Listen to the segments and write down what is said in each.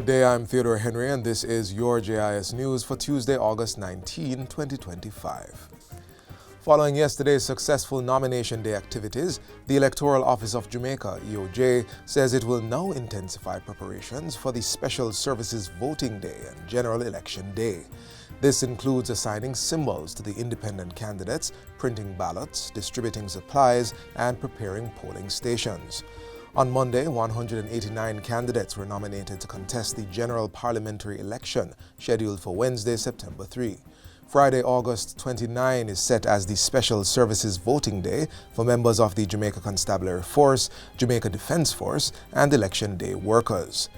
Good day, I'm Theodore Henry, and this is your JIS News for Tuesday, August 19, 2025. Following yesterday's successful nomination day activities, the Electoral Office of Jamaica, EOJ, says it will now intensify preparations for the Special Services Voting Day and General Election Day. This includes assigning symbols to the independent candidates, printing ballots, distributing supplies, and preparing polling stations. On Monday, 189 candidates were nominated to contest the general parliamentary election scheduled for Wednesday, September 3. Friday, August 29 is set as the Special Services Voting Day for members of the Jamaica Constabulary Force, Jamaica Defence Force, and Election Day workers.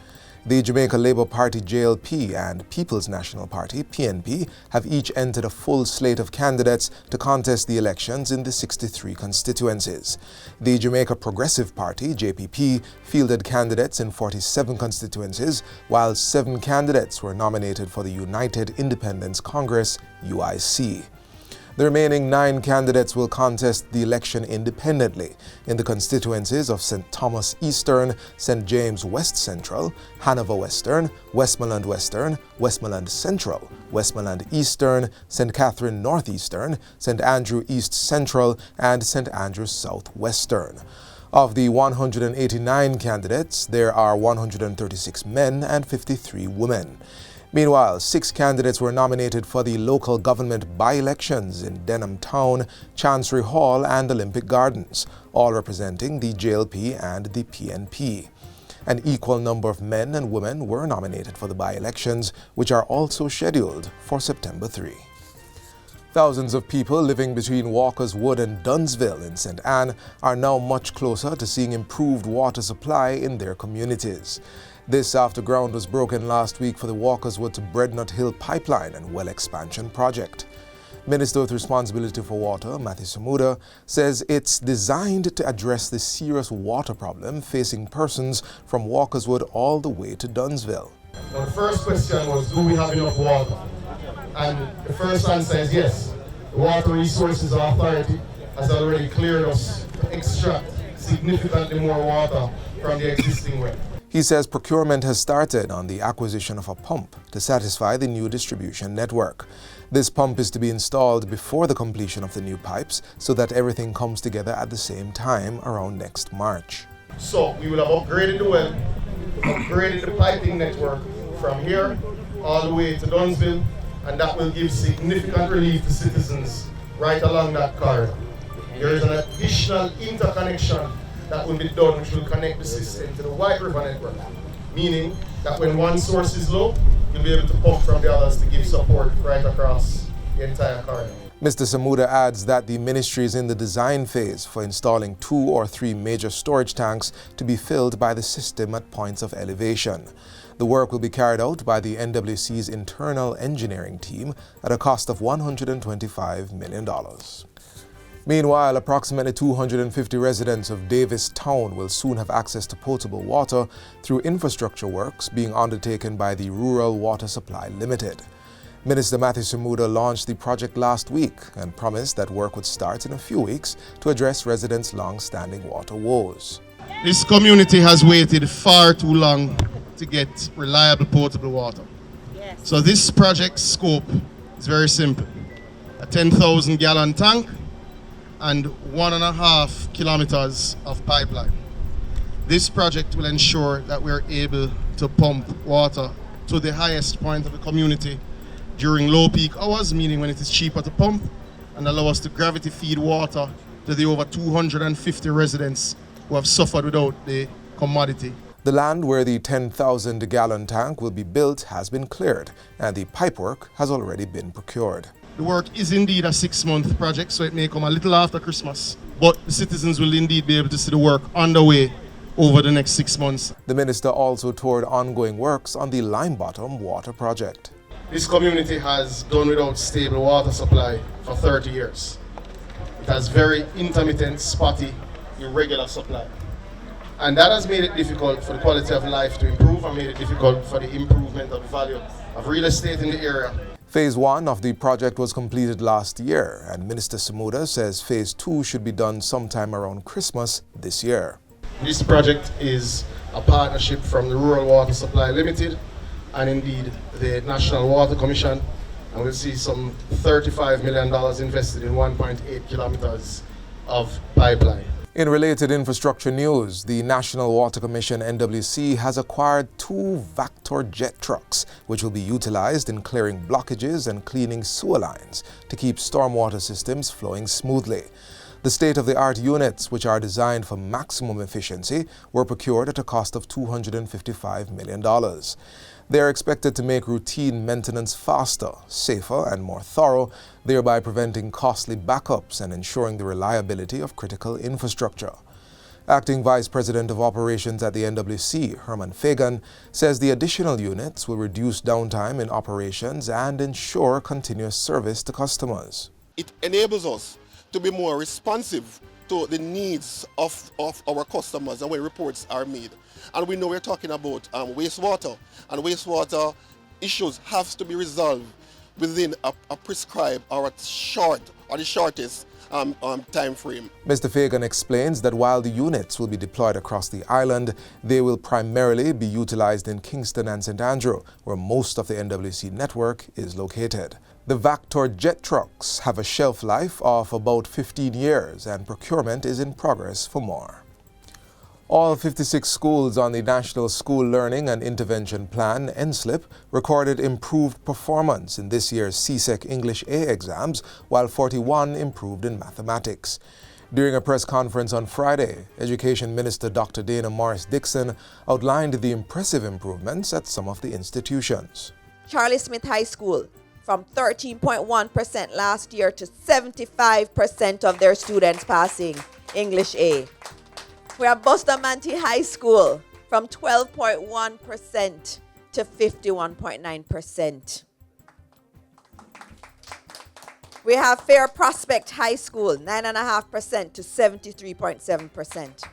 The Jamaica Labour Party JLP and People's National Party PNP have each entered a full slate of candidates to contest the elections in the 63 constituencies. The Jamaica Progressive Party JPP fielded candidates in 47 constituencies, while 7 candidates were nominated for the United Independence Congress UIC. The remaining 9 candidates will contest the election independently in the constituencies of St. Thomas Eastern, St. James West Central, Hanover Western, Westmoreland Western, Westmoreland Central, Westmoreland Eastern, St. Catherine Northeastern, St. Andrew East Central, and St. Andrew Southwestern. Of the 189 candidates, there are 136 men and 53 women. Meanwhile, 6 candidates were nominated for the local government by-elections in Denham Town, Chancery Hall, and Olympic Gardens, all representing the JLP and the PNP. An equal number of men and women were nominated for the by-elections, which are also scheduled for September 3. Thousands of people living between Walkerswood and Dunsville in St. Anne are now much closer to seeing improved water supply in their communities. This after ground was broken last week for the Walkerswood to Breadnut Hill pipeline and well expansion project. Minister with responsibility for water, Matthew Samuda, says it's designed to address the serious water problem facing persons from Walkerswood all the way to Dunsville. Now the first question was, do we have enough water? And the first answer is yes. The Water Resources Authority has already cleared us to extract significantly more water from the existing well. He says procurement has started on the acquisition of a pump to satisfy the new distribution network. This pump is to be installed before the completion of the new pipes so that everything comes together at the same time around next March. So we will have upgraded the well, upgraded the piping network from here all the way to Dunsville, and that will give significant relief to citizens right along that corridor. There is an additional interconnection that will be done, which will connect the system to the White River network, meaning that when one source is low, you'll be able to pump from the others to give support right across the entire corridor. Mr. Samuda adds that the ministry is in the design phase for installing 2 or 3 major storage tanks to be filled by the system at points of elevation. The work will be carried out by the NWC's internal engineering team at a cost of $125 million. Meanwhile, approximately 250 residents of Davis Town will soon have access to potable water through infrastructure works being undertaken by the Rural Water Supply Limited. Minister Matthew Samuda launched the project last week and promised that work would start in a few weeks to address residents' long-standing water woes. This community has waited far too long to get reliable potable water. Yes. So this project's scope is very simple. A 10,000 gallon tank and 1.5 kilometers of pipeline. This project will ensure that we're able to pump water to the highest point of the community during low peak hours, meaning when it is cheaper to pump, and allow us to gravity feed water to the over 250 residents who have suffered without the commodity. The land where the 10,000 gallon tank will be built has been cleared, and the pipework has already been procured. The work is indeed a 6-month project, so it may come a little after Christmas, but the citizens will indeed be able to see the work underway over the next 6 months. The minister also toured ongoing works on the Lime Bottom water project. This community has done without stable water supply for 30 years. It has very intermittent, spotty, irregular supply. And that has made it difficult for the quality of life to improve and made it difficult for the improvement of the value of real estate in the area. Phase 1 of the project was completed last year, and Minister Samuda says Phase 2 should be done sometime around Christmas this year. This project is a partnership from the Rural Water Supply Limited and indeed the National Water Commission, and we'll see some $35 million invested in 1.8 kilometers of pipeline. In related infrastructure news, the National Water Commission (NWC) has acquired 2 Vector jet trucks, which will be utilized in clearing blockages and cleaning sewer lines to keep stormwater systems flowing smoothly. The state-of-the-art units, which are designed for maximum efficiency, were procured at a cost of $255 million. They are expected to make routine maintenance faster, safer, and more thorough, thereby preventing costly backups and ensuring the reliability of critical infrastructure. Acting Vice President of Operations at the NWC, Herman Fagan, says the additional units will reduce downtime in operations and ensure continuous service to customers. It enables us to be more responsive to the needs of our customers and when reports are made. And we know we're talking about wastewater, and wastewater issues have to be resolved within a prescribed or the shortest time frame. Mr. Fagan explains that while the units will be deployed across the island, they will primarily be utilized in Kingston and St. Andrew, where most of the NWC network is located. The Vector jet trucks have a shelf life of about 15 years, and procurement is in progress for more. All 56 schools on the National School Learning and Intervention Plan, NSLIP, recorded improved performance in this year's CSEC English A exams, while 41 improved in mathematics. During a press conference on Friday, Education Minister Dr. Dana Morris-Dixon outlined the impressive improvements at some of the institutions. Charlie Smith High School, from 13.1% last year to 75% of their students passing English A. We have Bustamante High School, from 12.1% to 51.9%. We have Fair Prospect High School, 9.5% to 73.7%.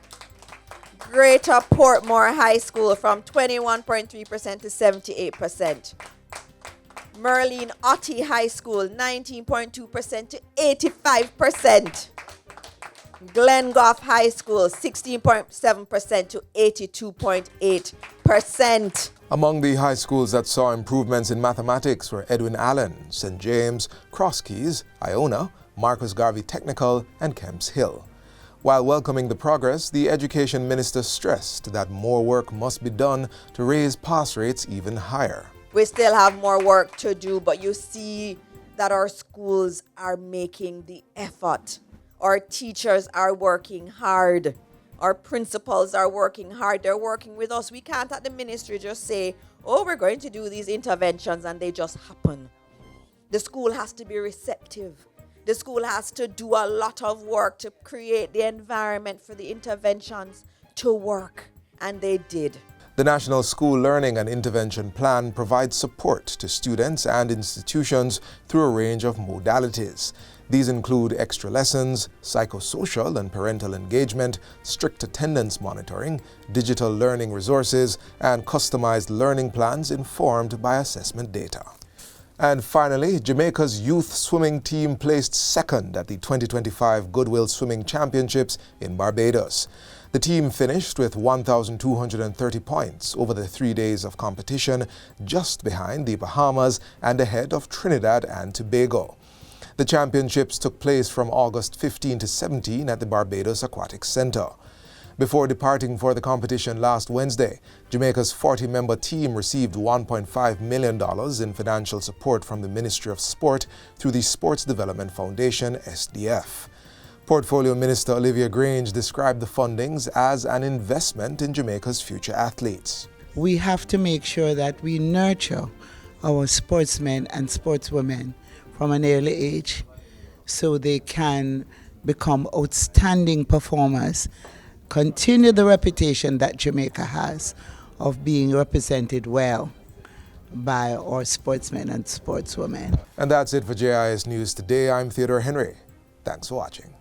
Greater Portmore High School, from 21.3% to 78%. Merlene Otti High School, 19.2% to 85%. Glengoff High School, 16.7% to 82.8%. Among the high schools that saw improvements in mathematics were Edwin Allen, St. James, Cross Keys, Iona, Marcus Garvey Technical, and Kemps Hill. While welcoming the progress, the Education Minister stressed that more work must be done to raise pass rates even higher. We still have more work to do, but you see that our schools are making the effort. Our teachers are working hard. Our principals are working hard. They're working with us. We can't at the ministry just say, oh, we're going to do these interventions and they just happen. The school has to be receptive. The school has to do a lot of work to create the environment for the interventions to work. And they did. The National School Learning and Intervention Plan provides support to students and institutions through a range of modalities. These include extra lessons, psychosocial and parental engagement, strict attendance monitoring, digital learning resources, and customized learning plans informed by assessment data. And finally, Jamaica's youth swimming team placed second at the 2025 Goodwill Swimming Championships in Barbados. The team finished with 1,230 points over the 3 days of competition, just behind the Bahamas and ahead of Trinidad and Tobago. The championships took place from August 15 to 17 at the Barbados Aquatic Center. Before departing for the competition last Wednesday, Jamaica's 40-member team received $1.5 million in financial support from the Ministry of Sport through the Sports Development Foundation, SDF. Portfolio Minister Olivia Grange described the fundings as an investment in Jamaica's future athletes. We have to make sure that we nurture our sportsmen and sportswomen from an early age so they can become outstanding performers, continue the reputation that Jamaica has of being represented well by our sportsmen and sportswomen. And that's it for JIS News Today. I'm Theodore Henry. Thanks for watching.